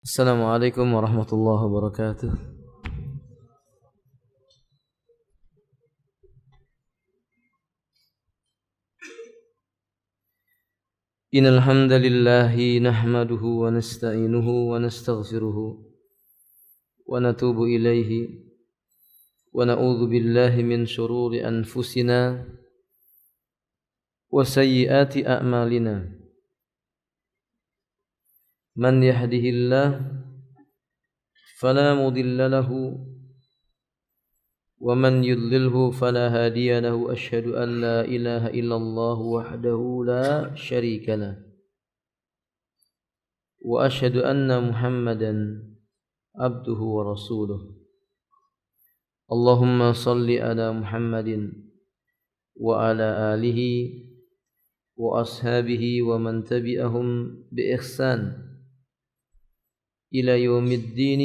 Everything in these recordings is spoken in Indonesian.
Assalamualaikum warahmatullahi wabarakatuh. Innal hamdalillahi nahmaduhu wa nasta'inuhu wa nastaghfiruhu wa natubu ilaihi wa na'udzu billahi min shururi anfusina wa sayyiati a'malina. Man yahdihillahu fala mudilla lahu wa man yudlilhu fala hadiya lahu. Asyhadu an la ilaha illallah wahdahu la syarika lah wa asyhadu anna Muhammadan abduhu wa rasuluh. Allahumma salli ala Muhammadin wa ala alihi wa ashabihi wa man tabi'ahum bi ihsan ila yaumiddin.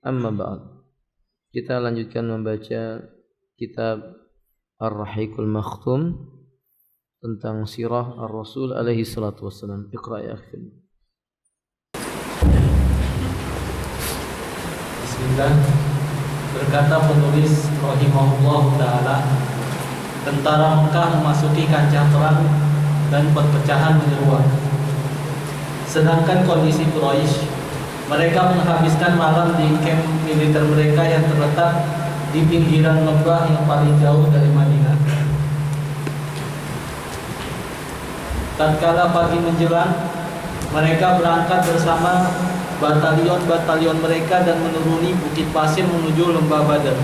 Amma ba'd. Kita lanjutkan membaca kitab Ar-Rahiqul Makhtum tentang sirah Ar-Rasul alaihi salatu wassalam. Iqra ya akhi. Bismillah. Berkata penulis rahimahullah ta'ala, tentara Mekah memasuki kancah perang dan perpecahan menyeruak. Sedangkan kondisi Quraisy, mereka menghabiskan malam di kamp militer mereka yang terletak di pinggiran lembah yang paling jauh dari Madinah. Tatkala pagi menjelang, mereka berangkat bersama batalion-batalion mereka dan menuruni bukit pasir menuju lembah Badr.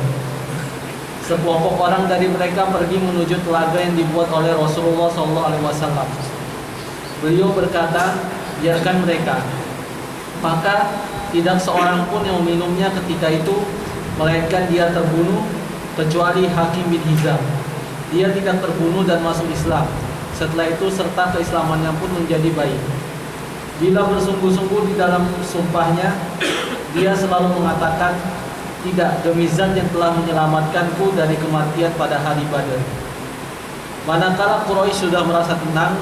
Sekelompok orang dari mereka pergi menuju telaga yang dibuat oleh Rasulullah SAW. Beliau berkata, biarkan mereka. Maka tidak seorang pun yang meminumnya ketika itu, melainkan dia terbunuh, kecuali Hakim bin Hizam. Dia tidak terbunuh dan masuk Islam. Setelah itu serta keislamannya pun menjadi baik. Bila bersungguh-sungguh di dalam sumpahnya, dia selalu mengatakan, tidak, demi Zat yang telah menyelamatkanku dari kematian pada hari Badar. Manakala Quraisy sudah merasa tenang,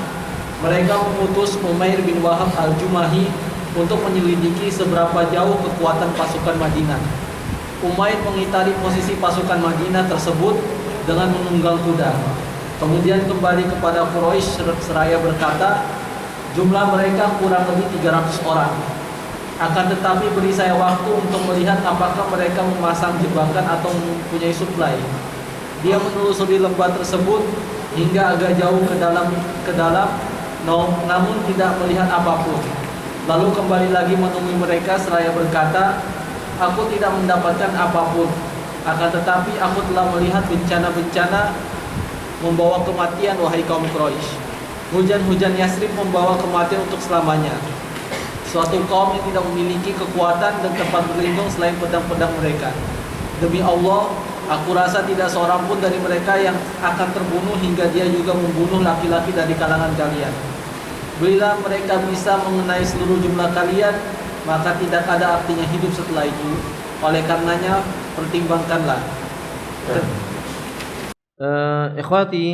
mereka mengutus Umair bin Wahab al-Jumahi untuk menyelidiki seberapa jauh kekuatan pasukan Madinah. Umair mengitari posisi pasukan Madinah tersebut dengan menunggang kuda. Kemudian kembali kepada Quraisy seraya berkata, jumlah mereka kurang lebih 300 orang. Akan tetapi beri saya waktu untuk melihat apakah mereka memasang jebakan atau mempunyai suplai. Dia menelusuri lembah tersebut hingga agak jauh ke dalam, namun tidak melihat apapun. Lalu kembali lagi menemui mereka seraya berkata, aku tidak mendapatkan apapun. Akan tetapi aku telah melihat bencana-bencana membawa kematian, wahai kaum Quraisy. Hujan-hujan Yasrib membawa kematian untuk selamanya. Suatu kaum yang tidak memiliki kekuatan dan tempat berlindung selain pedang-pedang mereka. Demi Allah, aku rasa tidak seorang pun dari mereka yang akan terbunuh hingga dia juga membunuh laki-laki dari kalangan kalian. Bila mereka bisa mengenai seluruh jumlah kalian, maka tidak ada artinya hidup setelah itu. Oleh karenanya, pertimbangkanlah. Ikhwati,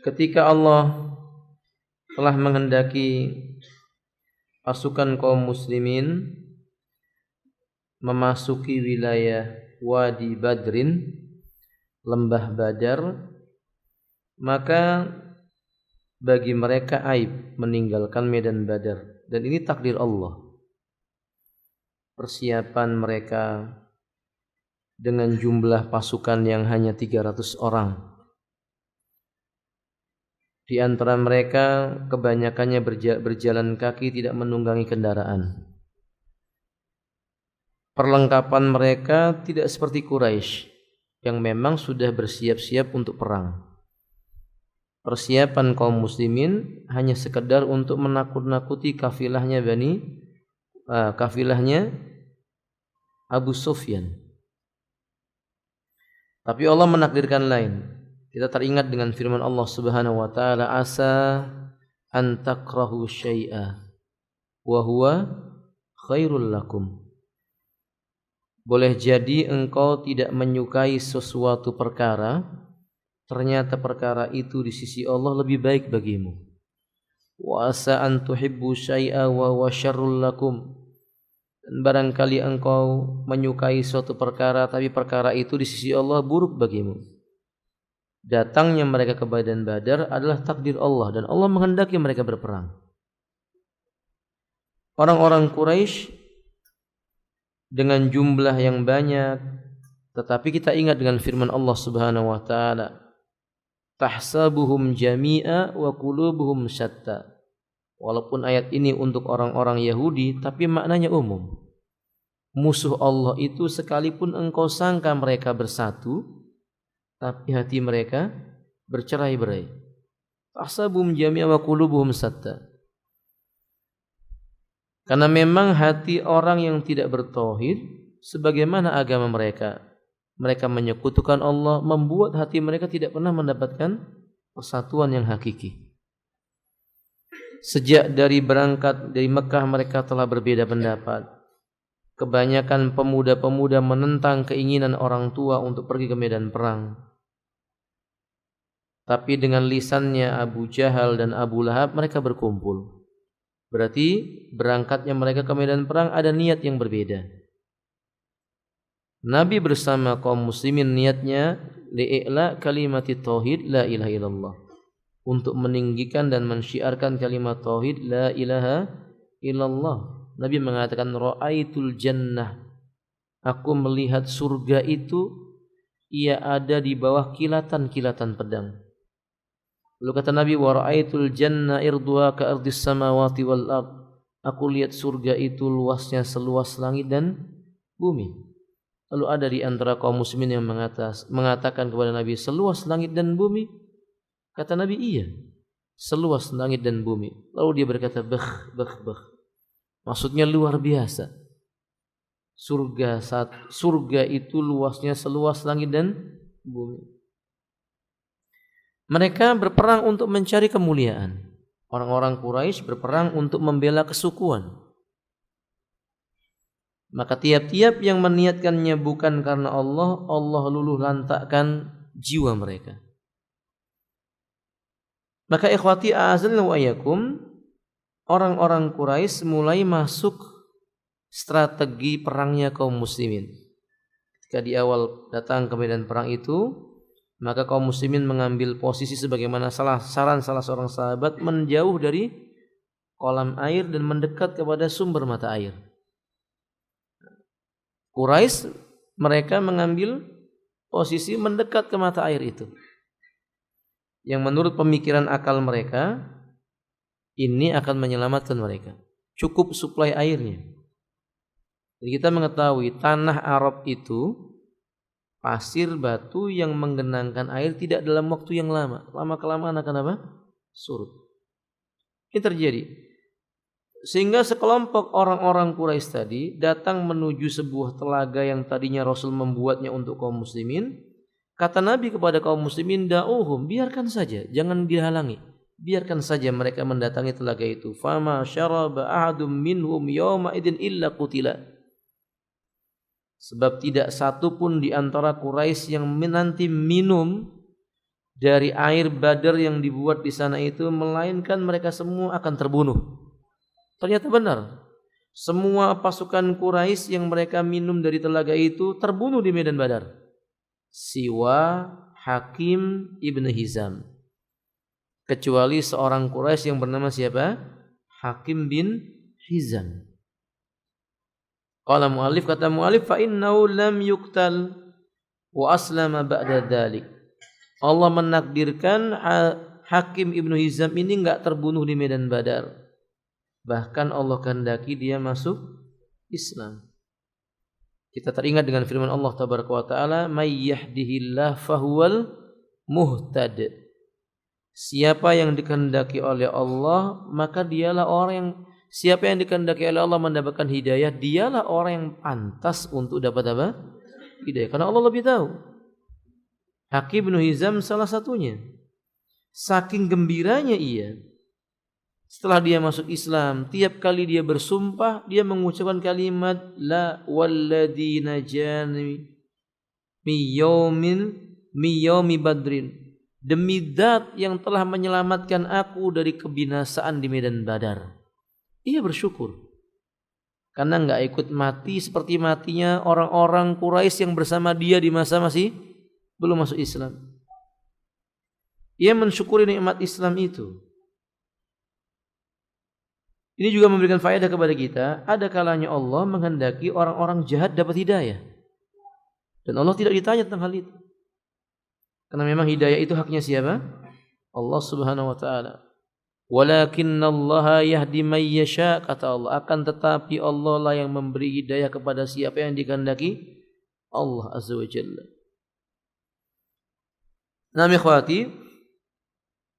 ketika Allah telah menghendaki pasukan kaum muslimin memasuki wilayah Wadi Badrin, lembah Badar, maka bagi mereka aib meninggalkan medan Badar, dan ini takdir Allah. Persiapan mereka dengan jumlah pasukan yang hanya 300 orang. Di antara mereka kebanyakannya berjalan kaki, tidak menunggangi kendaraan. Perlengkapan mereka tidak seperti Quraisy yang memang sudah bersiap-siap untuk perang. Persiapan kaum muslimin hanya sekedar untuk menakut-nakuti kafilahnya Abu Sufyan. Tapi Allah menakdirkan lain. Kita teringat dengan firman Allah Subhanahu wa taala, asa an takrahu syai'a wa huwa khairul lakum. Boleh jadi engkau tidak menyukai sesuatu perkara, ternyata perkara itu di sisi Allah lebih baik bagimu. Wa asa an tuhibbu syai'a wa huwa syarrul lakum. Dan barangkali engkau menyukai suatu perkara, tapi perkara itu di sisi Allah buruk bagimu. Datangnya mereka ke Medan Badar adalah takdir Allah, dan Allah menghendaki mereka berperang. Orang-orang Quraisy dengan jumlah yang banyak, tetapi kita ingat dengan firman Allah Subhanahu wa taala, tahsabuhum jami'a wa qulubuhum syatta. Walaupun ayat ini untuk orang-orang Yahudi, tapi maknanya umum. Musuh Allah itu sekalipun engkau sangka mereka bersatu, tapi hati mereka bercerai-berai. Tahsabuhum jami'a wa qulubuhum syatta. Karena memang hati orang yang tidak bertauhid, sebagaimana agama mereka, mereka menyekutukan Allah, membuat hati mereka tidak pernah mendapatkan persatuan yang hakiki. Sejak dari berangkat dari Mekah mereka telah berbeda pendapat. Kebanyakan pemuda-pemuda menentang keinginan orang tua untuk pergi ke medan perang. Tapi dengan lisannya Abu Jahal dan Abu Lahab mereka berkumpul. Berarti berangkatnya mereka ke medan perang ada niat yang berbeda. Nabi bersama kaum muslimin niatnya li'ila kalimati tauhid la ilaha illallah, untuk meninggikan dan mensyiarkan kalimat tauhid la ilaha illallah. Nabi mengatakan ra'aitul jannah, aku melihat surga itu ia ada di bawah kilatan-kilatan pedang. Lalu kata Nabi wa ra'aitul janna irduha ka ardis samawati wal ard, aku lihat surga itu luasnya seluas langit dan bumi. Lalu ada di antara kaum muslimin yang mengatakan kepada Nabi, seluas langit dan bumi? Kata Nabi, iya, seluas langit dan bumi. Lalu dia berkata, bah. Maksudnya luar biasa. Surga itu luasnya seluas langit dan bumi. Mereka berperang untuk mencari kemuliaan. Orang-orang Quraisy berperang untuk membela kesukuan. Maka tiap-tiap yang meniatkannya bukan karena Allah, Allah luluh lantakkan jiwa mereka. Maka ikhwati a'azalna wa iyyakum, orang-orang Quraisy mulai masuk strategi perangnya kaum muslimin. Ketika di awal datang ke medan perang itu, maka kaum muslimin mengambil posisi sebagaimana saran salah seorang sahabat, menjauh dari kolam air dan mendekat kepada sumber mata air. Quraisy mereka mengambil posisi mendekat ke mata air itu, yang menurut pemikiran akal mereka ini akan menyelamatkan mereka. Cukup suplai airnya. Jadi kita mengetahui tanah Arab itu pasir batu yang menggenangkan air tidak dalam waktu yang lama. Lama-kelamaan akan apa? Surut. Ini terjadi. Sehingga sekelompok orang-orang Quraisy tadi datang menuju sebuah telaga yang tadinya Rasul membuatnya untuk kaum muslimin. Kata Nabi kepada kaum muslimin, da'uhum, biarkan saja, jangan dihalangi. Biarkan saja mereka mendatangi telaga itu. Fama syaraba ahadum minhum yawma idin illa qutila. Sebab tidak satu pun di antara Quraisy yang nanti minum dari air Badar yang dibuat di sana itu, melainkan mereka semua akan terbunuh. Ternyata benar. Semua pasukan Quraisy yang mereka minum dari telaga itu terbunuh di medan Badar. Siwa Hakim ibn Hizam. Kecuali seorang Quraisy yang bernama siapa? Hakim bin Hizam. Qala mu'allif, kata mu'allif, fa innahu lam yuqtal wa aslama ba'da dzalik. Allah menakdirkan Hakim ibn Hizam ini enggak terbunuh di medan Badar. Bahkan Allah kehendaki dia masuk Islam. Kita teringat dengan firman Allah tabaraka wa taala, may yahdihillah fahuwal muhtad. Siapa yang dikehendaki oleh Allah, maka dialah orang yang, siapa yang dikehendaki oleh Allah mendapatkan hidayah, dialah orang yang pantas untuk dapat apa? Hidayah. Karena Allah lebih tahu. Hakim bin Hizam salah satunya. Saking gembiranya ia, setelah dia masuk Islam, tiap kali dia bersumpah, dia mengucapkan kalimat la walladzi najani mi yaumi badrin. Demi zat yang telah menyelamatkan aku dari kebinasaan di medan Badar. Ia bersyukur. karena enggak ikut mati seperti matinya orang-orang Quraisy yang bersama dia di masa masih belum masuk Islam. Ia mensyukuri nikmat Islam itu. Ini juga memberikan faedah kepada kita, ada kalanya Allah menghendaki orang-orang jahat dapat hidayah. Dan Allah tidak ditanya tentang hal itu. Karena memang hidayah itu haknya siapa? Allah Subhanahu wa taala. Walakinnallaha yahdi may yasha, kata Allah, akan tetapi Allah lah yang memberi hidayah kepada siapa yang dikehendaki Allah Azza wa Jalla. Nah, ikhwati,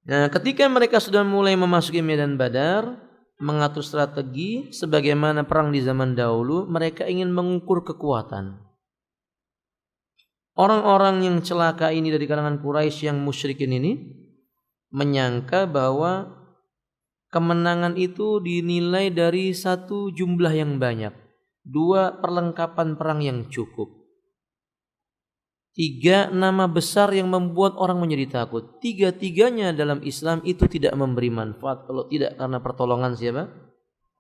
ketika mereka sudah mulai memasuki medan Badar, mengatur strategi sebagaimana perang di zaman dahulu, mereka ingin mengukur kekuatan. Orang-orang yang celaka ini dari kalangan Quraisy yang musyrikin ini menyangka bahwa kemenangan itu dinilai dari satu jumlah yang banyak, 2 perlengkapan perang yang cukup, 3 nama besar yang membuat orang menjadi takut. 3-tiganya dalam Islam itu tidak memberi manfaat kalau tidak karena pertolongan siapa?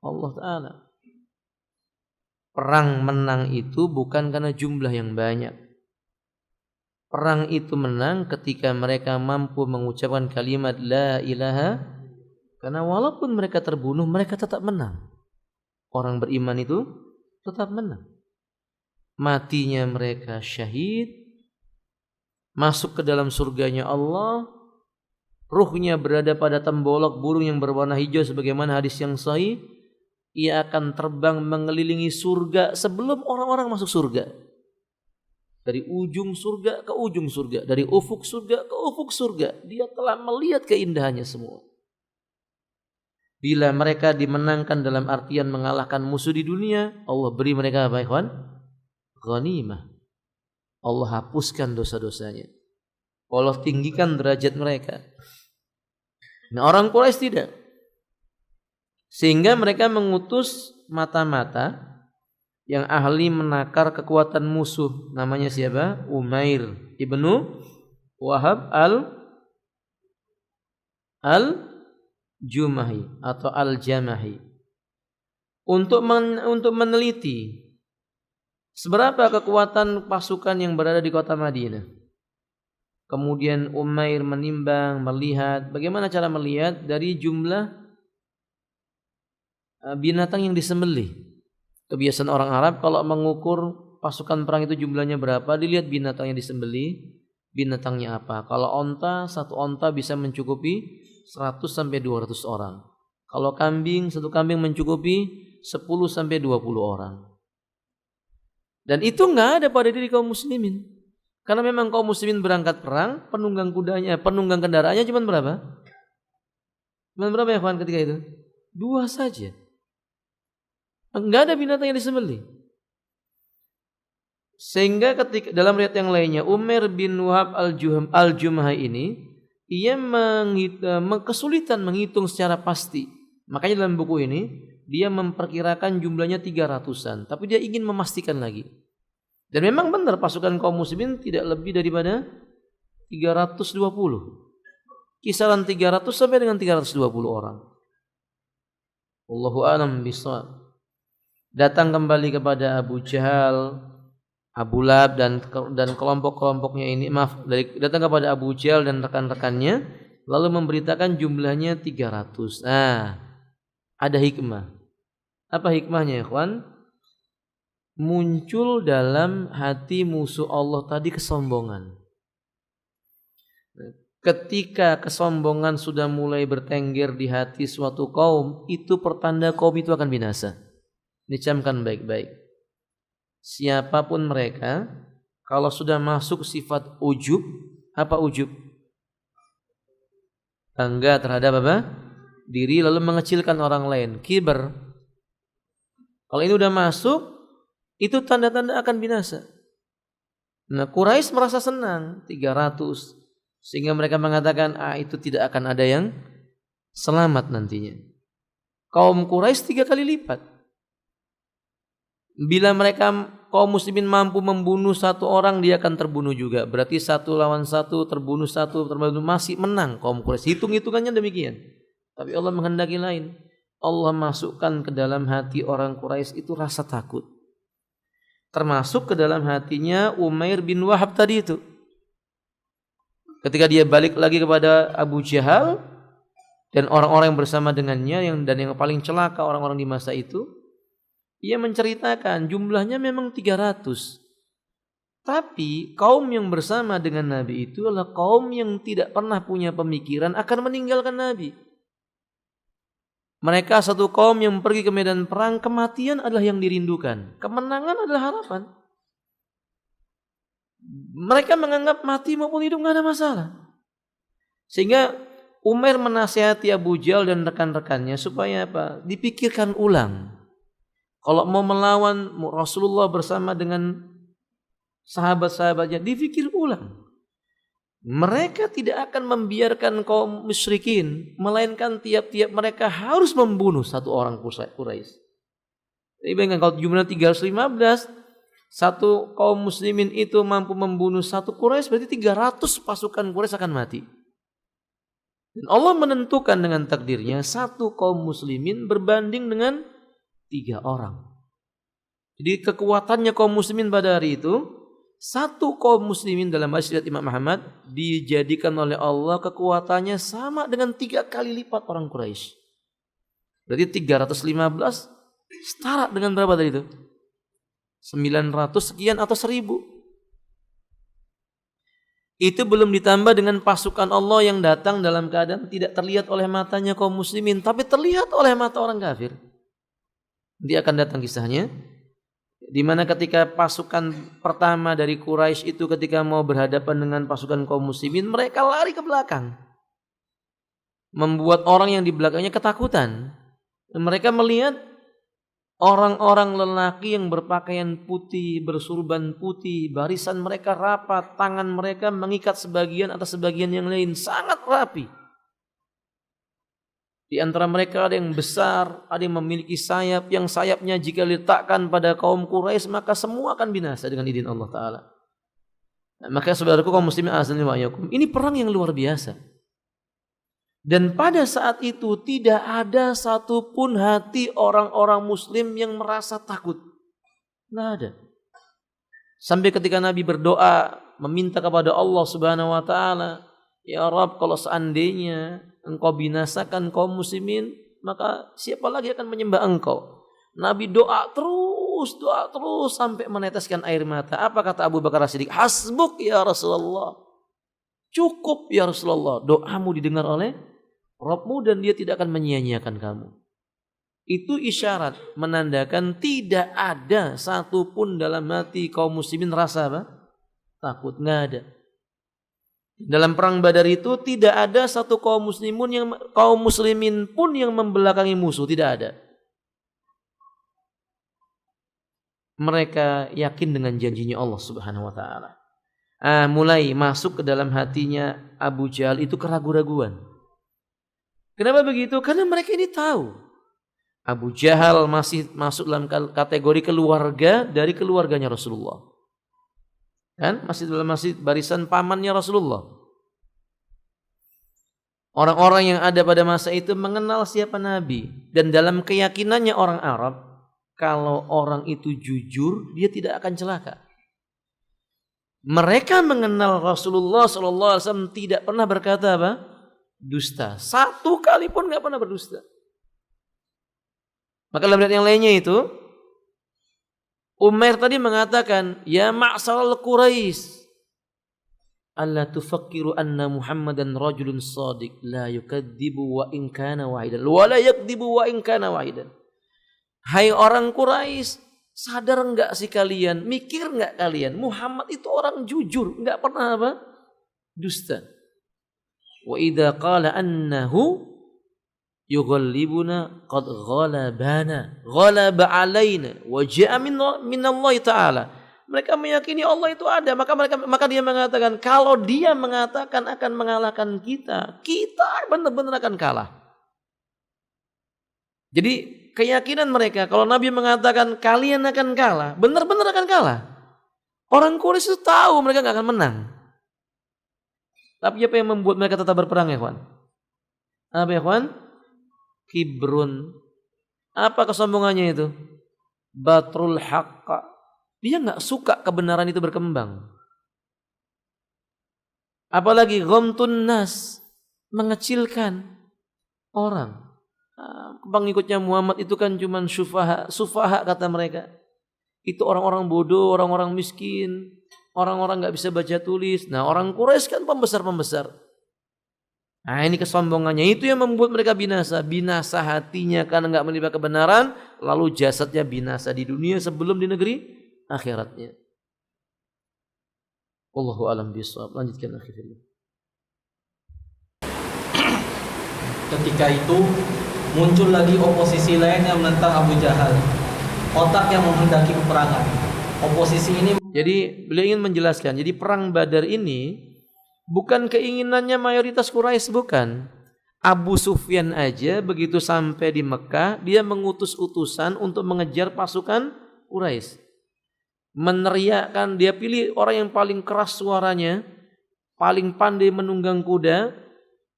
Allah Ta'ala. Perang menang itu bukan karena jumlah yang banyak. Perang itu menang ketika mereka mampu mengucapkan kalimat la ilaha, karena walaupun mereka terbunuh, mereka tetap menang. Orang beriman itu tetap menang. Matinya mereka syahid, masuk ke dalam surganya Allah, ruhnya berada pada tembolok burung yang berwarna hijau sebagaimana hadis yang sahih. Ia akan terbang mengelilingi surga sebelum orang-orang masuk surga. Dari ujung surga ke ujung surga, dari ufuk surga ke ufuk surga, dia telah melihat keindahannya semua. Bila mereka dimenangkan dalam artian mengalahkan musuh di dunia, Allah beri mereka apa, ikhwan? Ghanimah. Allah hapuskan dosa-dosanya. Allah tinggikan derajat mereka. Nah, orang Quraisy tidak. Sehingga mereka mengutus mata-mata yang ahli menakar kekuatan musuh. Namanya siapa? Umair ibnu Wahab al-Jumahi atau al-Jamahi. Untuk meneliti seberapa kekuatan pasukan yang berada di kota Madinah. Kemudian Umair menimbang, melihat. Bagaimana cara melihat? Dari jumlah binatang yang disembelih. Kebiasaan orang Arab kalau mengukur pasukan perang itu jumlahnya berapa, dilihat binatang yang disembelih, binatangnya apa. Kalau onta, satu onta bisa mencukupi 100 sampai 200 orang. Kalau kambing, satu kambing mencukupi 10 sampai 20 orang. Dan itu enggak ada pada diri kaum muslimin. Karena memang kaum muslimin berangkat perang, penunggang kendaraannya cuma berapa? Cuma berapa ya kawan ketika itu? 2 saja. Enggak ada binatang yang disembelih. Sehingga ketika dalam riwayat yang lainnya, Umair bin Wahab al-Jumahi ini, ia kesulitan menghitung secara pasti. Makanya dalam buku ini dia memperkirakan jumlahnya 300-an, tapi dia ingin memastikan lagi. Dan memang benar pasukan kaum muslimin tidak lebih daripada 320. Kisaran 300 sampai dengan 320 orang. Wallahu a'lam bishawab. Datang kembali kepada Abu Jahal, Abu Lahab dan kelompok-kelompoknya ini, datang kepada Abu Jahal dan rekan-rekannya, lalu memberitakan jumlahnya 300. Nah, ada hikmah. Apa hikmahnya, ikhwan? Muncul dalam hati musuh Allah tadi kesombongan. Ketika kesombongan sudah mulai bertengger di hati suatu kaum, itu pertanda kaum itu akan binasa. Dicamkan baik-baik. Siapapun mereka, kalau sudah masuk sifat ujub, apa ujub? Bangga terhadap apa? Diri, lalu mengecilkan orang lain, kibar. Kalau ini udah masuk, itu tanda-tanda akan binasa. Nah, Quraisy merasa senang 300, sehingga mereka mengatakan, itu tidak akan ada yang selamat nantinya. Kaum Quraisy 3 kali lipat. Bila mereka kaum muslimin mampu membunuh 1 orang, dia akan terbunuh juga. Berarti 1 lawan 1, terbunuh 1, masih menang kaum Quraisy. Hitung-hitungannya demikian. Tapi Allah menghendaki lain. Allah masukkan ke dalam hati orang Quraisy itu rasa takut. Termasuk ke dalam hatinya Umair bin Wahab tadi itu. Ketika dia balik lagi kepada Abu Jahal dan orang-orang yang bersama dengannya dan yang paling celaka orang-orang di masa itu, ia menceritakan jumlahnya memang 300. Tapi kaum yang bersama dengan Nabi itu adalah kaum yang tidak pernah punya pemikiran akan meninggalkan Nabi. Mereka satu kaum yang pergi ke medan perang, kematian adalah yang dirindukan. Kemenangan adalah harapan. Mereka menganggap mati maupun hidup tidak ada masalah. Sehingga Umair menasihati Abu Jahal dan rekan-rekannya supaya apa? Dipikirkan ulang. Kalau mau melawan Rasulullah bersama dengan sahabat-sahabatnya, dipikir ulang. Mereka tidak akan membiarkan kaum musyrikin, melainkan tiap-tiap mereka harus membunuh satu orang Quraisy. Jadi bayangkan kalau jumlah 315, satu kaum muslimin itu mampu membunuh satu Quraisy, berarti 300 pasukan Quraisy akan mati. Dan Allah menentukan dengan takdirnya satu kaum muslimin berbanding dengan 3 orang. Jadi kekuatannya kaum muslimin pada hari itu, satu kaum muslimin dalam hadis Imam Ahmad dijadikan oleh Allah kekuatannya sama dengan 3 kali lipat orang Quraisy. Berarti 315 setara dengan berapa tadi itu? 900 sekian atau 1000. Itu belum ditambah dengan pasukan Allah yang datang dalam keadaan tidak terlihat oleh matanya kaum muslimin, tapi terlihat oleh mata orang kafir. Dia akan datang kisahnya, di mana ketika pasukan pertama dari Quraisy itu ketika mau berhadapan dengan pasukan kaum muslimin, mereka lari ke belakang, membuat orang yang di belakangnya ketakutan. Dan mereka melihat orang-orang lelaki yang berpakaian putih, bersurban putih, barisan mereka rapat, tangan mereka mengikat sebagian atas sebagian yang lain, sangat rapi. Di antara mereka ada yang besar, ada yang memiliki sayap, yang sayapnya jika diletakkan pada kaum Quraisy maka semua akan binasa dengan izin Allah Ta'ala. Nah, maka saudaraku kaum muslimin azani wa iyyakum, ini perang yang luar biasa. Dan pada saat itu tidak ada satupun hati orang-orang muslim yang merasa takut. Tidak ada. Sampai ketika Nabi berdoa meminta kepada Allah Subhanahu wa taala, "Ya Rabb, kalau seandainya Engkau binasakan kaum muslimin, maka siapa lagi akan menyembah Engkau?" Nabi doa terus sampai meneteskan air mata. Apa kata Abu Bakar As-Siddiq? "Hasbuk ya Rasulullah." Cukup ya Rasulullah, doamu didengar oleh Rabbmu dan dia tidak akan menyia-nyiakan kamu. Itu isyarat menandakan tidak ada satupun dalam hati kaum muslimin rasa apa? Takut, nggak ada. Dalam perang Badar itu tidak ada satu kaum muslimin pun yang membelakangi musuh, tidak ada. Mereka yakin dengan janjinya Allah Subhanahu wa taala. Mulai masuk ke dalam hatinya Abu Jahal itu keraguan-raguan. Kenapa begitu? Karena mereka ini tahu Abu Jahal masih masuk dalam kategori keluarga dari keluarganya Rasulullah. Kan? Masih barisan pamannya Rasulullah. Orang-orang yang ada pada masa itu mengenal siapa Nabi. Dan dalam keyakinannya orang Arab, kalau orang itu jujur, dia tidak akan celaka. Mereka mengenal Rasulullah SAW tidak pernah berkata apa? Dusta. Satu kali pun nggak pernah berdusta. Maka dalam ayat yang lainnya itu, Umair tadi mengatakan, "Ya ma'saral Quraisy, alla tufakkiru anna Muhammadan rajulun shadiq, la yukadzibu wa in kana wahidan, wa la yakdzibu wa in kana wahidan." Hai orang Quraisy, sadar enggak sih kalian, mikir enggak kalian, Muhammad itu orang jujur, enggak pernah apa? Dusta. Wa idza qala annahu yughallibuna qad ghalaba alaina wa ja'a min Allah taala. Mereka meyakini Allah itu ada, maka dia mengatakan kalau dia mengatakan akan mengalahkan kita benar-benar akan kalah. Jadi keyakinan mereka kalau Nabi mengatakan kalian akan kalah, benar-benar akan kalah. Orang Quraisy itu tahu mereka enggak akan menang. Tapi apa yang membuat mereka tetap berperang ya kawan? Apa ya kawan? Kibrun Apa kesombongannya itu? Batrul haqqa. Dia nggak suka kebenaran itu berkembang. Apalagi ghamtun nas, mengecilkan orang. Pengikutnya Muhammad itu kan cuma sufaha kata mereka. Itu orang-orang bodoh, orang-orang miskin, orang-orang nggak bisa baca tulis. Nah, orang Quraisy kan pembesar-pembesar. Nah, ini kesombongannya itu yang membuat mereka binasa. Binasa hatinya karena nggak menerima kebenaran, lalu jasadnya binasa di dunia sebelum di negeri akhiratnya. Wallahu a'lam bishawab. Lanjutkan akhirnya. Ketika itu muncul lagi oposisi lain yang menentang Abu Jahal, otak yang menghendaki peperangan. Oposisi ini, jadi beliau ingin menjelaskan, jadi perang Badar ini bukan keinginannya mayoritas Quraisy, bukan. Abu Sufyan aja begitu sampai di Mekah, dia mengutus utusan untuk mengejar pasukan Quraisy. Meneriakkan, dia pilih orang yang paling keras suaranya, paling pandai menunggang kuda,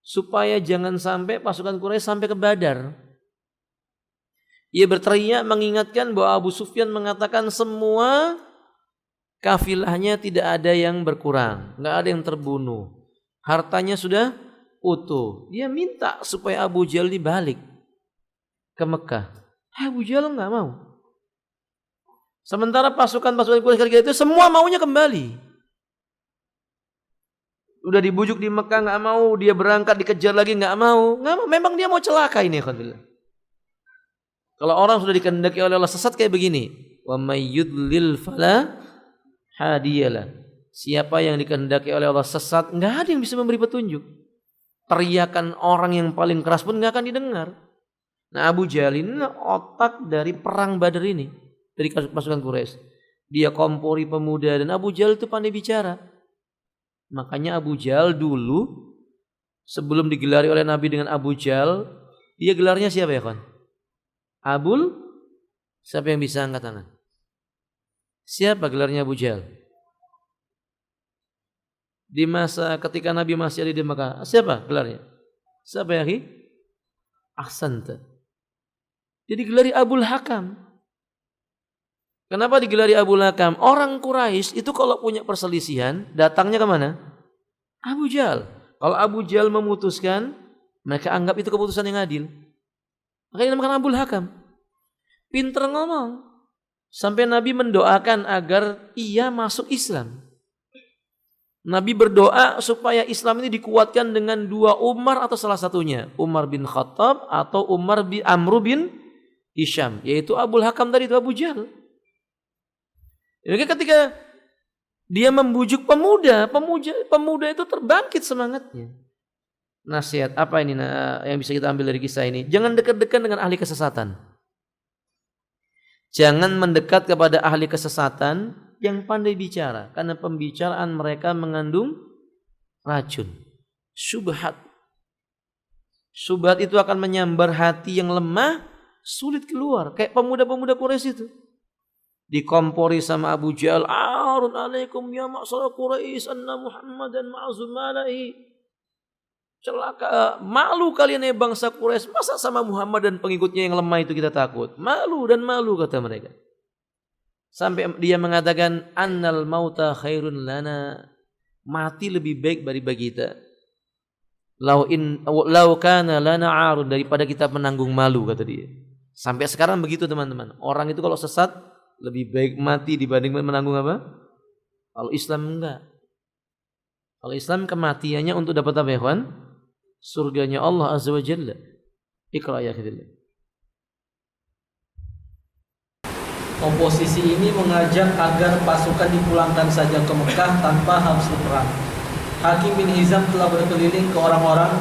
supaya jangan sampai pasukan Quraisy sampai ke Badar. Ia berteriak mengingatkan bahwa Abu Sufyan mengatakan semua kafilahnya tidak ada yang berkurang, nggak ada yang terbunuh, hartanya sudah utuh. Dia minta supaya Abu Jahal dibalik ke Mekah. Abu Jahal nggak mau. Sementara pasukan-pasukan Quraisy ketika itu semua maunya kembali. Udah dibujuk di Mekah nggak mau, dia berangkat dikejar lagi nggak mau. Memang dia mau celaka ini, alhamdulillah. Kalau orang sudah dikehendaki oleh Allah sesat kayak begini, wa may yudlil fala hadiyalah. Siapa yang dikehendaki oleh Allah sesat, nggak ada yang bisa memberi petunjuk. Teriakan orang yang paling keras pun nggak akan didengar. Nah, Abu Jahal ini otak dari perang Badar ini, dari pasukan Quraisy. Dia kompori pemuda dan Abu Jahal itu pandai bicara. Makanya Abu Jahal dulu sebelum digelari oleh Nabi dengan Abu Jahal, dia gelarnya siapa ya, kawan? Siapa yang bisa angkat tangan? Siapa gelarnya Abu Jahal? Di masa ketika Nabi masih ada di Mekah, siapa gelarnya? Siapa ya, Ahsanta. Jadi digelari Abul Hakam. Kenapa digelari Abul Hakam? Orang Quraisy itu kalau punya perselisihan, datangnya kemana? Abu Jahal. Kalau Abu Jahal memutuskan, mereka anggap itu keputusan yang adil. Makanya dinamakan Abul Hakam. Pinter ngomong. Sampai Nabi mendoakan agar ia masuk Islam. Nabi berdoa supaya Islam ini dikuatkan dengan dua Umar atau salah satunya. Umar bin Khattab atau Amr bin Hisham. Yaitu Abul Hakam tadi itu Abu Jahal. Jadi ketika dia membujuk pemuda itu terbangkit semangatnya. Nasihat apa ini yang bisa kita ambil dari kisah ini? Jangan dekat-dekat dengan ahli kesesatan. Jangan mendekat kepada ahli kesesatan yang pandai bicara, karena pembicaraan mereka mengandung racun, syubhat. Syubhat itu akan menyambar hati yang lemah, sulit keluar. Kayak pemuda-pemuda Quraisy itu. Dikompori sama Abu Jahal, "Arun alaikum ya ma'syar Quraisy anna Muhammadan ma'zumalai." Celaka, malu kalian ya bangsa Quraisy, masa sama Muhammad dan pengikutnya yang lemah itu kita takut? Malu dan malu kata mereka. Sampai dia mengatakan annal mauta khairun lana, mati lebih baik bagi kita. Lau kana lana arun, daripada kita menanggung malu kata dia. Sampai sekarang begitu teman-teman. Orang itu kalau sesat lebih baik mati dibanding menanggung apa? Kalau Islam enggak. Kalau Islam kematiannya untuk dapat apa ya kawan? Surganya Allah Azza wa Jalla. Iqra ya akhirnya. oposisi ini mengajak agar pasukan dipulangkan saja ke Mekah tanpa harus berperang. Hakim bin Hizam telah berkeliling ke orang-orang,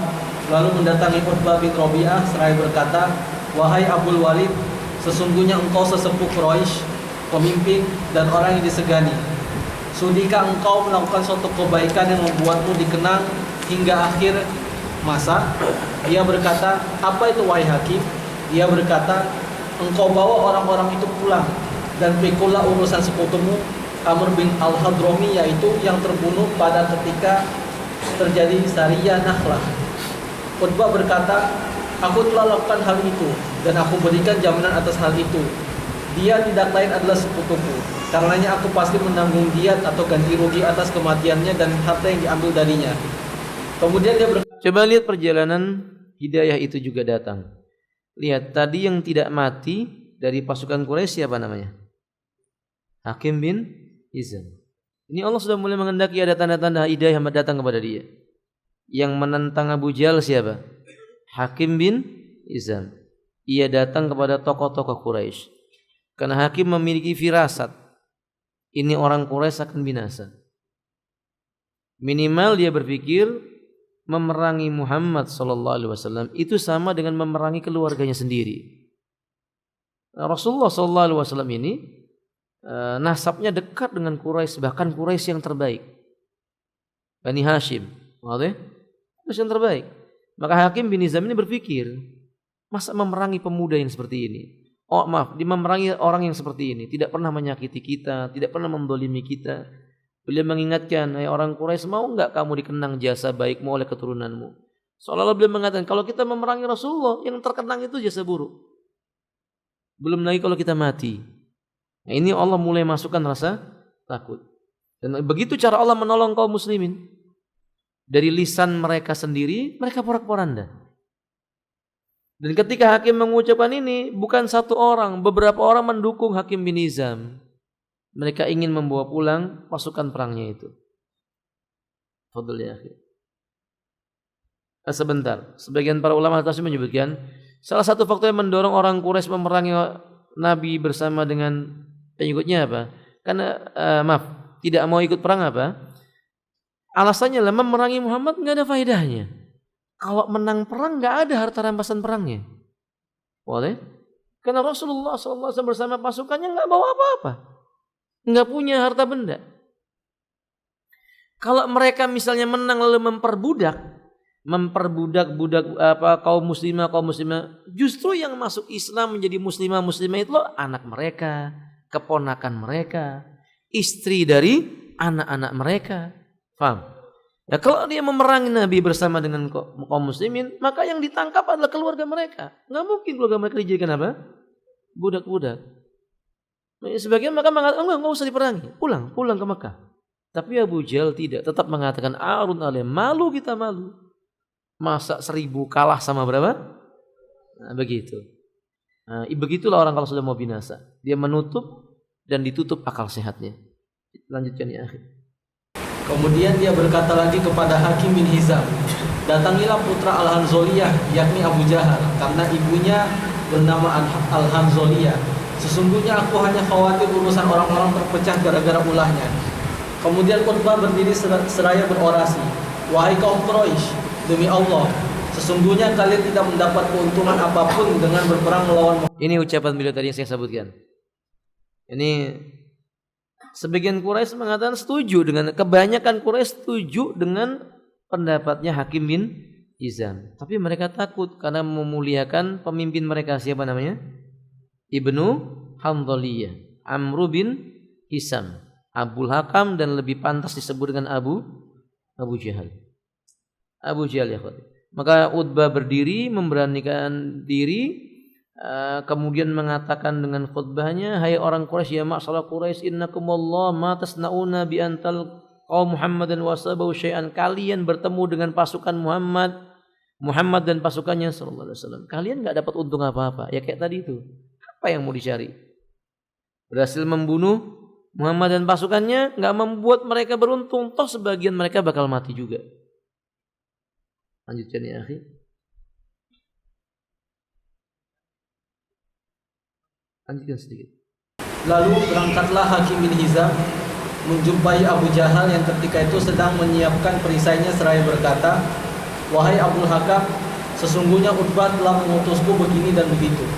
lalu mendatangi Utbah bin Rabi'ah seraya berkata, "Wahai Abul Walid, sesungguhnya engkau sesepuh Quraisy, pemimpin dan orang yang disegani. Sudikah engkau melakukan suatu kebaikan yang membuatmu dikenang hingga akhir masa?" Dia berkata, "Apa itu wahai Hakim?" Dia berkata, "Engkau bawa orang-orang itu pulang dan pikulah urusan sekutumu Amr bin Al-Hadrami, yaitu yang terbunuh pada ketika terjadi Sariyah Nakhlah." Utbah berkata, "Aku telah lakukan hal itu dan aku berikan jaminan atas hal itu. Dia tidak lain adalah sekutuku. Karenanya aku pasti menanggung diat atau ganti rugi atas kematiannya dan harta yang diambil darinya. Kemudian dia Coba lihat perjalanan hidayah itu juga datang. Lihat, tadi yang tidak mati dari pasukan Quraisy siapa namanya? Hakim bin Hizam. Ini Allah sudah mulai menghendaki ada tanda-tanda hidayah datang kepada dia. Yang menentang Abu Jahal siapa? Hakim bin Hizam. Ia datang kepada tokoh-tokoh Quraisy. Karena Hakim memiliki firasat, ini orang Quraisy akan binasa. Minimal dia berpikir memerangi Muhammad SAW itu sama dengan memerangi keluarganya sendiri. Rasulullah SAW ini nasabnya dekat dengan Quraisy, bahkan Quraisy yang terbaik, Bani Hashim, Quraisy yang terbaik. Maka Hakim bin Hizam ini berpikir, masa memerangi pemuda yang seperti ini? Memerangi orang yang seperti ini, tidak pernah menyakiti kita, tidak pernah mendolimi kita. Beliau mengingatkan, hai orang Quraisy, mau enggak kamu dikenang jasa baikmu oleh keturunanmu? Seolah-olah beliau mengatakan, kalau kita memerangi Rasulullah, yang terkenang itu jasa buruk. Belum lagi kalau kita mati. Nah, ini Allah mulai masukkan rasa takut. Dan begitu cara Allah menolong kaum muslimin. Dari lisan mereka sendiri, mereka porak-poranda. Dan ketika Hakim mengucapkan ini, bukan satu orang, beberapa orang mendukung Hakim bin Hizam. Mereka ingin membawa pulang pasukan perangnya itu. Fadl ya akhi. Sebentar, sebagian para ulama tafsir menyebutkan salah satu faktor yang mendorong orang Quraisy memerangi Nabi bersama dengan pengikutnya apa? Karena tidak mau ikut perang apa? Alasannya lah memerangi Muhammad nggak ada faedahnya. Kalau menang perang nggak ada harta rampasan perangnya. Boleh? Karena Rasulullah SAW bersama pasukannya nggak bawa apa-apa. Nggak punya harta benda. Kalau mereka misalnya menang lalu memperbudak kaum muslimah, justru yang masuk Islam menjadi muslimah itu loh anak mereka, keponakan mereka, istri dari anak-anak mereka. Paham? Nah, kalau dia memerangi Nabi bersama dengan kaum muslimin, maka yang ditangkap adalah keluarga mereka. Nggak mungkin keluarga mereka dijadikan apa? Budak-budak. Sebagian mereka mengatakan enggak usah diperangi, pulang ke Mekah. Tapi Abu Jahal tidak, tetap mengatakan arun alim, malu kita malu. Masa 1000 kalah sama berapa? Nah, begitu. Nah, begitulah orang kalau sudah mau binasa, dia menutup dan ditutup akal sehatnya. Lanjutkan ya akhir. Kemudian dia berkata lagi kepada Hakim bin Hizam, datangilah putra Al-Hanzoliyah, yakni Abu Jahal, karena ibunya bernama Al-Hanzoliyah. Sesungguhnya aku hanya khawatir urusan orang-orang terpecah gara-gara ulahnya. Kemudian Utbah berdiri seraya berorasi, wahai kaum Quraisy, demi Allah, sesungguhnya kalian tidak mendapat keuntungan apapun dengan berperang melawan Muhammad. Ini ucapan beliau tadi yang saya sebutkan. Ini sebagian Quraisy mengatakan setuju dengan, kebanyakan Quraisy setuju dengan pendapatnya Hakim bin Hizam. Tapi mereka takut karena memuliakan pemimpin mereka, siapa namanya? Ibnu Hanzaliyah, Amr bin Hisam, Abul Hakam, dan lebih pantas disebut dengan Abu Jahal. Abu Jahal ya khotib. Maka Utbah berdiri memberanikan diri, kemudian mengatakan dengan khutbahnya, hai orang Quraisy, ya ma'syar Quraisy, innakumullah ma tasnauna bi antal qaum Muhammadan wa sabahu syai'an. Kalian bertemu dengan pasukan Muhammad dan pasukannya sallallahu alaihi wasallam. Kalian enggak dapat untung apa-apa. Ya kayak tadi itu. Apa yang mau dicari? Berhasil membunuh Muhammad dan pasukannya, enggak membuat mereka beruntung, toh sebagian mereka bakal mati juga. Lanjutkan ya akhi. Lanjutkan sedikit. Lalu berangkatlah Hakim bin Hizam menjumpai Abu Jahal yang ketika itu sedang menyiapkan perisainya seraya berkata, wahai Abul Hakam, sesungguhnya Utbah telah mengutusku begini dan begitu.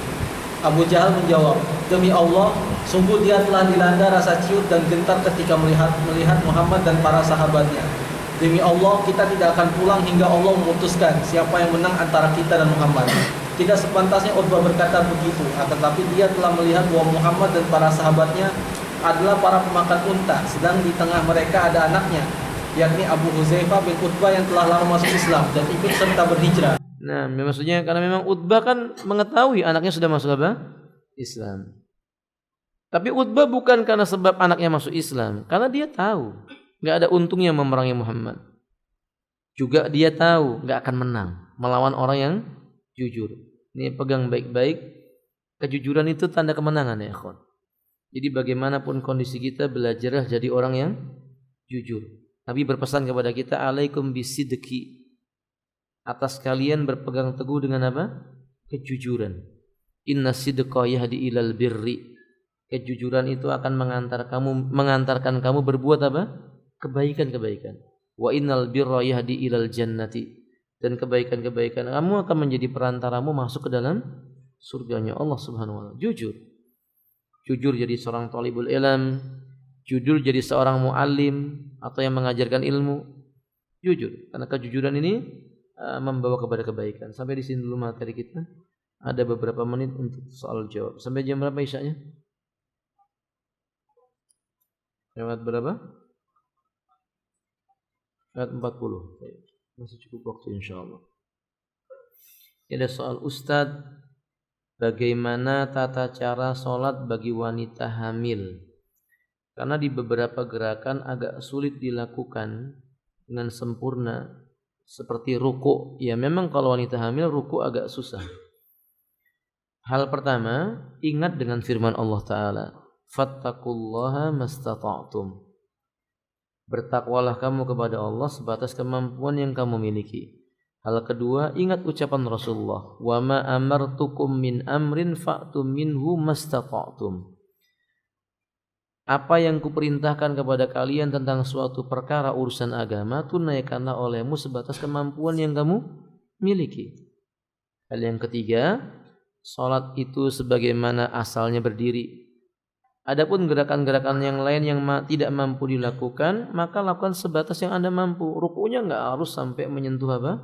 Abu Jahal menjawab, demi Allah, sungguh dia telah dilanda rasa ciut dan gentar ketika melihat Muhammad dan para sahabatnya. Demi Allah, kita tidak akan pulang hingga Allah memutuskan siapa yang menang antara kita dan Muhammad. Tidak sepantasnya Utbah berkata begitu, tetapi dia telah melihat bahwa Muhammad dan para sahabatnya adalah para pemakan unta, sedang di tengah mereka ada anaknya, yakni Abu Huzaifah bin Utbah yang telah lama masuk Islam dan ikut serta berhijrah. Nah, maksudnya karena memang Utbah kan mengetahui anaknya sudah masuk apa? Islam. Tapi Utbah bukan karena sebab anaknya masuk Islam, karena dia tahu nggak ada untungnya memerangi Muhammad. Juga dia tahu nggak akan menang melawan orang yang jujur. Ini pegang baik-baik, kejujuran itu tanda kemenangan ya ikhwan. Jadi bagaimanapun kondisi kita, belajarlah jadi orang yang jujur. Nabi berpesan kepada kita, alaikum bisidqi, atas kalian berpegang teguh dengan apa? Kejujuran. Inna sidqa yahdi ilal birri. Kejujuran itu akan mengantarkan kamu berbuat apa? Kebaikan-kebaikan. Wa innal birra yahdi ilal jannati. Dan kebaikan-kebaikan kamu akan menjadi perantaramu masuk ke dalam surganya Allah Subhanahu wa taala. Jujur. Jujur jadi seorang thalibul ilm, jujur jadi seorang muallim atau yang mengajarkan ilmu. Jujur, karena kejujuran ini membawa kepada kebaikan. Sampai di sini dulu materi kita. Ada beberapa menit untuk soal jawab. Sampai jam berapa isyanya? Lewat berapa? Lewat 40. Masih cukup waktu insyaallah. Ini ada soal Ustadz, bagaimana tata cara sholat bagi wanita hamil? Karena di beberapa gerakan agak sulit dilakukan dengan sempurna, seperti ruku. Ya memang kalau wanita hamil ruku agak susah. Hal pertama, ingat dengan firman Allah Ta'ala, fattaqullaha mastata'tum. Bertakwalah kamu kepada Allah sebatas kemampuan yang kamu miliki. Hal kedua, ingat ucapan Rasulullah, wa ma amartukum min amrin fa'tu minhu mastata'tum. Apa yang kuperintahkan kepada kalian tentang suatu perkara urusan agama, tunaikanlah olehmu sebatas kemampuan yang kamu miliki. Hal yang ketiga, salat itu sebagaimana asalnya berdiri. Adapun gerakan-gerakan yang lain yang tidak mampu dilakukan, maka lakukan sebatas yang Anda mampu. Rukunya enggak harus sampai menyentuh apa?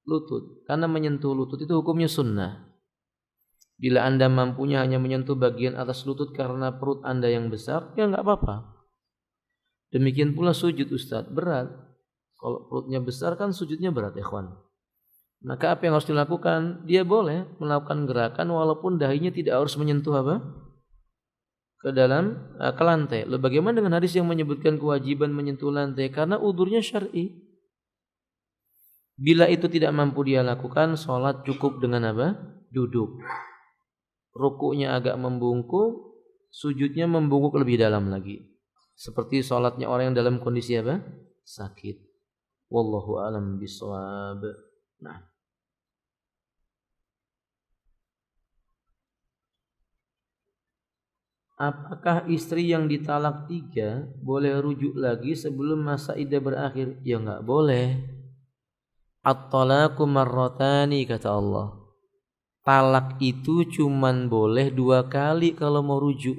Lutut. Karena menyentuh lutut itu hukumnya sunnah. Bila Anda mampunya hanya menyentuh bagian atas lutut karena perut Anda yang besar, ya enggak apa-apa. Demikian pula sujud Ustaz, berat. Kalau perutnya besar kan sujudnya berat ya ikhwan. Maka apa yang harus dilakukan? Dia boleh melakukan gerakan walaupun dahinya tidak harus menyentuh apa? Ke lantai. Lalu bagaimana dengan hadis yang menyebutkan kewajiban menyentuh lantai? Karena udurnya syar'i. Bila itu tidak mampu dia lakukan, sholat cukup dengan apa? Duduk. Rukuknya agak membungkuk, sujudnya membungkuk lebih dalam lagi. Seperti sholatnya orang yang dalam kondisi apa? Sakit. Wallahu a'lam bishawab. Nah. Apakah istri yang ditalak 3 boleh rujuk lagi sebelum masa iddah berakhir? Ya enggak boleh. At-talaqu marratani kata Allah. Talak itu cuman boleh 2 kali kalau mau rujuk.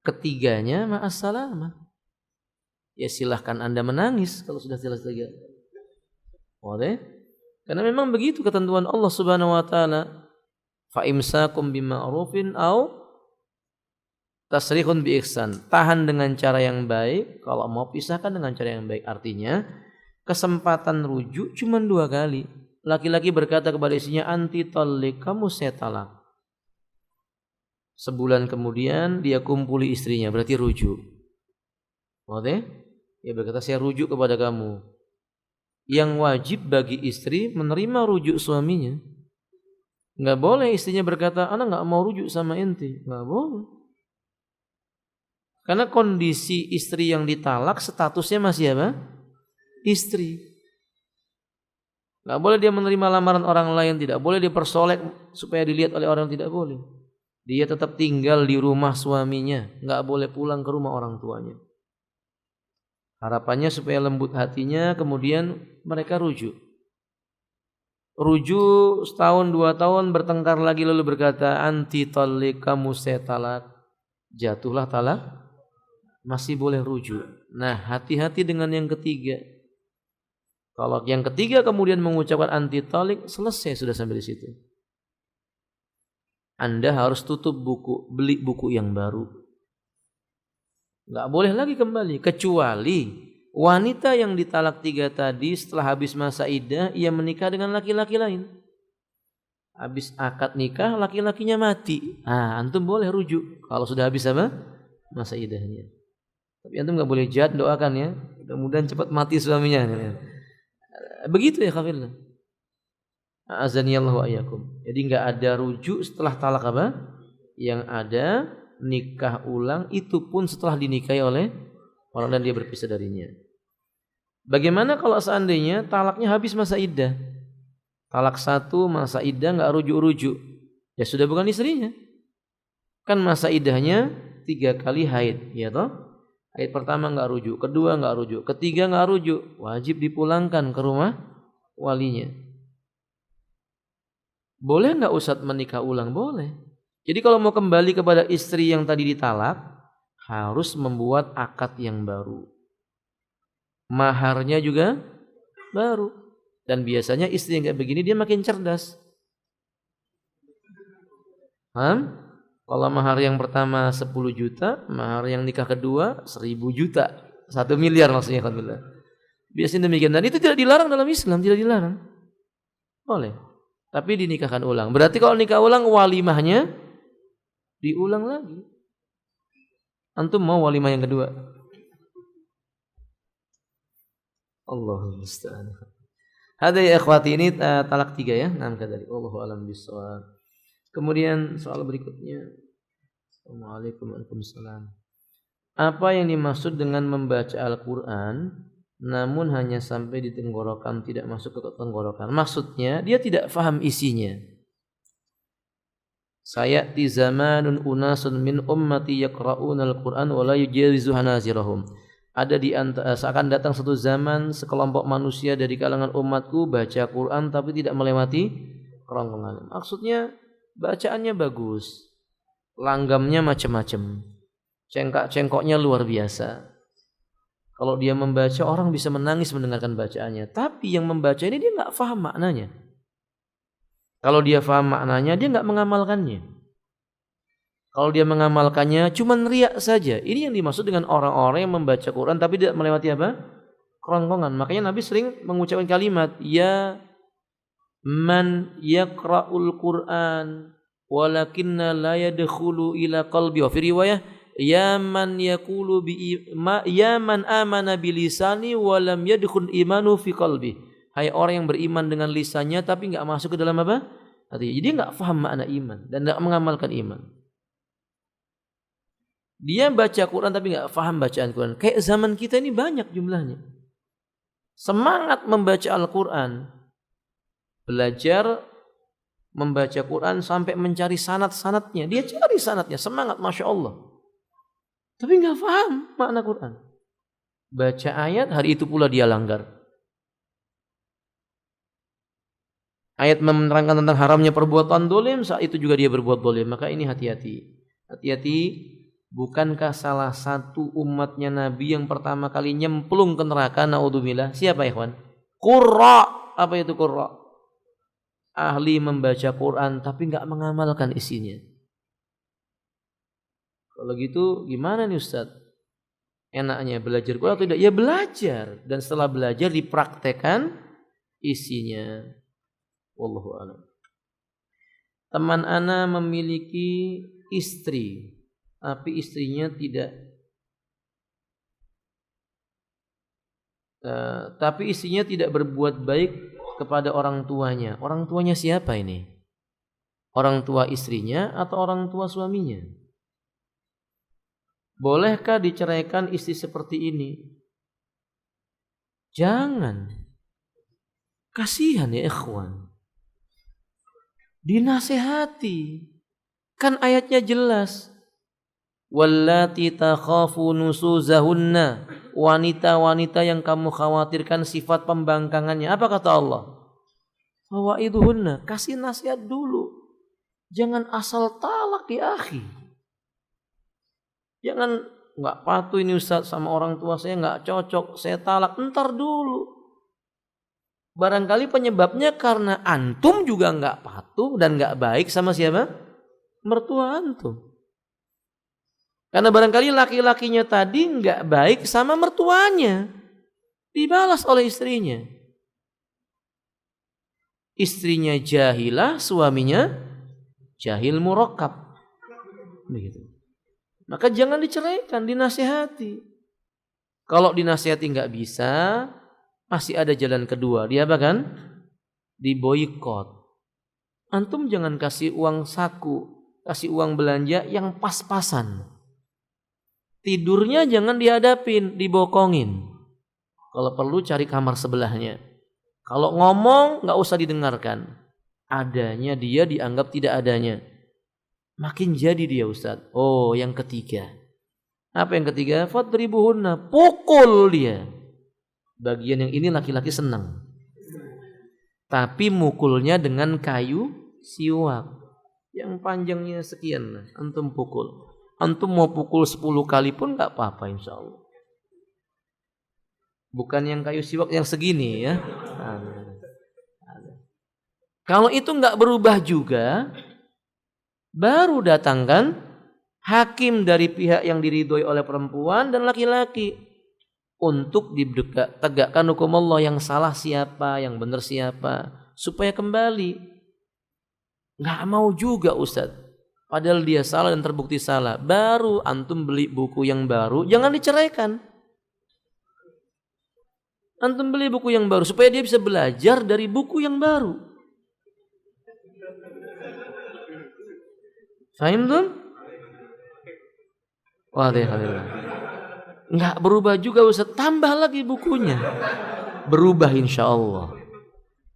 Ketiganya ma'assalamah. Ya silahkan Anda menangis kalau sudah selesai. Boleh? Karena memang begitu ketentuan Allah Subhanahu wa taala. Fa imsakum bima'rufin au tasrihun bi ihsan. Tahan dengan cara yang baik, kalau mau pisahkan dengan cara yang baik. Artinya kesempatan rujuk cuma 2 kali. Laki-laki berkata kepada istrinya, anti tallik, kamu saya talak. Sebulan kemudian dia kumpuli istrinya, berarti rujuk. Oke? Dia berkata, saya rujuk kepada kamu. Yang wajib bagi istri menerima rujuk suaminya. Enggak boleh istrinya berkata, anak enggak mau rujuk sama ente. Enggak boleh. Karena kondisi istri yang ditalak statusnya masih apa? Istri. Tidak boleh dia menerima lamaran orang lain, tidak boleh dia persolek supaya dilihat oleh orang, tidak boleh. Dia tetap tinggal di rumah suaminya, nggak boleh pulang ke rumah orang tuanya. Harapannya supaya lembut hatinya, kemudian mereka rujuk. Rujuk setahun 2 tahun bertengkar lagi lalu berkata anti tallik, kamu saya talak. Jatuhlah talak, masih boleh rujuk. Nah, hati-hati dengan yang ketiga. Kalau yang ketiga kemudian mengucapkan anti talak, selesai sudah sampai di situ. Anda harus tutup buku, beli buku yang baru. Enggak boleh lagi kembali kecuali wanita yang ditalak 3 tadi setelah habis masa iddah ia menikah dengan laki-laki lain. Habis akad nikah laki-lakinya mati. Antum boleh rujuk kalau sudah habis apa? Masa iddahnya. Tapi antum enggak boleh jahat, doakan ya. Mudah-mudahan cepat mati suaminya. Begitu ya kafirlah. Azanillahu wa iyyakum. Jadi enggak ada rujuk setelah talak apa? Yang ada nikah ulang, itu pun setelah dinikahi oleh orang dan dia berpisah darinya. Bagaimana kalau seandainya talaknya habis masa iddah? Talak 1 masa iddah enggak rujuk-rujuk. Ya sudah bukan istrinya. Kan masa iddahnya 3 kali haid, ya toh? Haid pertama enggak rujuk, kedua enggak rujuk, ketiga enggak rujuk, wajib dipulangkan ke rumah walinya. Boleh enggak Ustaz menikah ulang? Boleh. Jadi kalau mau kembali kepada istri yang tadi ditalak, harus membuat akad yang baru. Maharnya juga baru. Dan biasanya istri yang kayak begini dia makin cerdas. Kalau mahar yang pertama 10 juta, mahar yang nikah kedua 1000 juta. 1 miliar maksudnya, alhamdulillah. Biasanya demikian. Dan itu tidak dilarang dalam Islam, tidak dilarang. Boleh. Tapi dinikahkan ulang. Berarti kalau nikah ulang walimahnya diulang lagi. Antum mau walimah yang kedua? Allahumma musta'an. Ada ya ikhwati, ini talak 3 ya. Tadi. Wallahu a'lam bishawab. Kemudian soal berikutnya. Assalamualaikum warahmatullahi wabarakatuh. Apa yang dimaksud dengan membaca Al-Qur'an namun hanya sampai di tenggorokan, tidak masuk ke tenggorokan? Maksudnya dia tidak faham isinya. Sayati zamanun unasun min ummati yaqra'unal Qur'an wa la yujawizu hanazirahum. Ada di antara, akan datang satu zaman sekelompok manusia dari kalangan umatku baca Quran tapi tidak melewati kerongkongan. Maksudnya bacaannya bagus, langgamnya macam-macam, cengkok-cengkoknya luar biasa. Kalau dia membaca orang bisa menangis mendengarkan bacaannya. Tapi yang membaca ini dia nggak paham maknanya. Kalau dia paham maknanya dia nggak mengamalkannya. Kalau dia mengamalkannya cuma riak saja. Ini yang dimaksud dengan orang-orang yang membaca Quran tapi tidak melewati apa? Kerongkongan. Makanya Nabi sering mengucapkan kalimat, ya man yaqra'ul Quran walakinna la yadkhulu ila qalbi. Wa fi riwayah, ya man yaqulu ya man amana bilisani wa lam yadkhul imanu fi qalbi. Hai orang yang beriman dengan lisannya tapi enggak masuk ke dalam apa? Hati. Jadi enggak paham makna iman dan enggak mengamalkan iman. Dia baca Quran tapi enggak paham bacaan Quran. Kayak zaman kita ini banyak jumlahnya. Semangat membaca Al-Quran, belajar membaca Quran sampai mencari sanad-sanadnya. Dia cari sanadnya, semangat, Masya Allah. Tapi enggak paham makna Quran. Baca ayat, hari itu pula dia langgar. Ayat menerangkan tentang haramnya perbuatan dolim, saat itu juga dia berbuat dolim. Maka ini hati-hati. Hati-hati. Bukankah salah satu umatnya Nabi yang pertama kali nyemplung ke neraka, naudzubillah, siapa ikhwan? Qurra. Apa itu qurra? Ahli membaca Quran tapi enggak mengamalkan isinya. Kalau gitu gimana nih Ustaz? Enaknya belajar Quran atau tidak? Ya belajar, dan setelah belajar dipraktekkan isinya. Wallahu a'lam. Teman ana memiliki istri, tapi istrinya tidak, berbuat baik kepada orang tuanya. Orang tuanya siapa ini? Orang tua istrinya atau orang tua suaminya? Bolehkah diceraikan istri seperti ini? Jangan. Kasihan ya ikhwan. Dinasehati. Kan ayatnya jelas. Wallati takhafu nusuzahunna, wanita-wanita yang kamu khawatirkan sifat pembangkangannya. Apa kata Allah? Fawaiduhunna, kasih nasihat dulu. Jangan asal talak ya akhi. Jangan enggak patuh ini Ustaz sama orang tua saya, enggak cocok, saya talak. Entar dulu. Barangkali penyebabnya karena antum juga enggak patuh dan enggak baik sama siapa? Mertua antum. Karena barangkali laki-lakinya tadi enggak baik sama mertuanya. Dibalas oleh istrinya. Istrinya jahilah, suaminya jahil murakkab. Begitu. Maka jangan diceraikan, dinasihati. Kalau dinasihati nggak bisa, masih ada jalan kedua. Dia apa kan? Diboikot. Antum jangan kasih uang saku, kasih uang belanja yang pas-pasan. Tidurnya jangan dihadapin, dibokongin. Kalau perlu cari kamar sebelahnya. Kalau ngomong nggak usah didengarkan. Adanya dia dianggap tidak adanya. Makin jadi dia Ustadz. Oh, yang ketiga. Apa yang ketiga? Fadribuhunna, pukul dia. Bagian yang ini laki-laki senang. Tapi mukulnya dengan kayu siwak. Yang panjangnya sekian. Antum pukul. Antum mau pukul 10 kali pun nggak apa-apa insya Allah. Bukan yang kayu siwak yang segini ya. Kalau itu nggak berubah juga, baru datangkan hakim dari pihak yang diridhoi oleh perempuan dan laki-laki untuk ditegakkan hukum Allah. Yang salah siapa, yang benar siapa, supaya kembali. Nggak mau juga Ustadz, padahal dia salah dan terbukti salah. Baru antum beli buku yang baru, jangan diceraikan. Antum beli buku yang baru supaya dia bisa belajar dari buku yang baru. Fahim tuh? Alhamdulillah. Enggak berubah juga Ustaz, tambah lagi bukunya. Berubah insya Allah.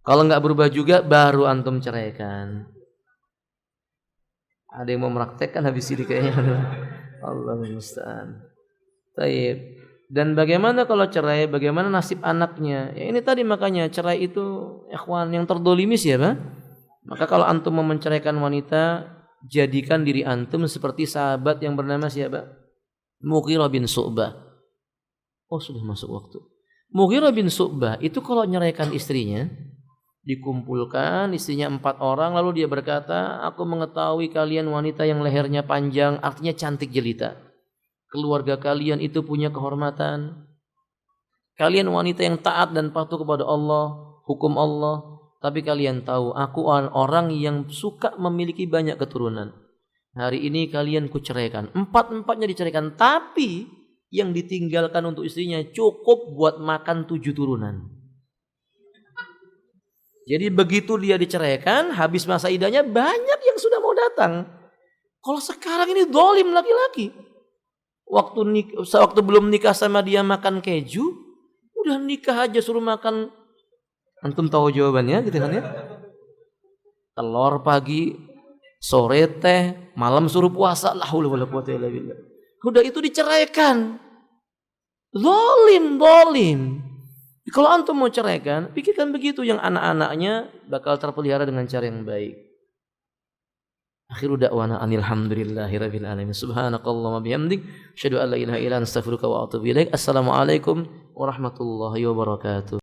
Kalau enggak berubah juga baru antum ceraikan. Ada yang mau meraktekkan habis ini kayaknya. Allahumma musta'an. Baik. Dan bagaimana kalau cerai? Bagaimana nasib anaknya? Ya ini tadi makanya cerai itu ikhwan yang terdolimi siapa? Maka kalau antum mau menceraikan wanita, jadikan diri antum seperti sahabat yang bernama siapa? Mughirah bin Syu'bah. Oh sudah masuk waktu. Mughirah bin Syu'bah itu kalau nyeraikan istrinya, dikumpulkan istrinya 4 orang, lalu dia berkata, aku mengetahui kalian wanita yang lehernya panjang, artinya cantik jelita. Keluarga kalian itu punya kehormatan. Kalian wanita yang taat dan patuh kepada Allah, hukum Allah. Tapi kalian tahu, aku orang yang suka memiliki banyak keturunan. Hari ini kalian kuceraikan. 4-4-nya diceraikan. Tapi yang ditinggalkan untuk istrinya cukup buat makan 7 turunan. Jadi begitu dia diceraikan, habis masa idahnya banyak yang sudah mau datang. Kalau sekarang ini dolim laki-laki. Waktu belum nikah sama dia makan keju, udah nikah aja suruh makan. Antum tahu jawabannya gitu kan ya? Telur pagi, sore teh, malam suruh puasa. La haula wala quwwata illa billah. Udah itu diceraikan. Zalim. Kalau antum mau ceraikan, pikirkan begitu, yang anak-anaknya bakal terpelihara dengan cara yang baik. Akhiru da'wana alhamdulillahirabbil alamin. Subhanakallahumma bihamdik, asyhadu an la ilaha illa anta astaghfiruka wa atubu ilaik. Assalamualaikum warahmatullahi wabarakatuh.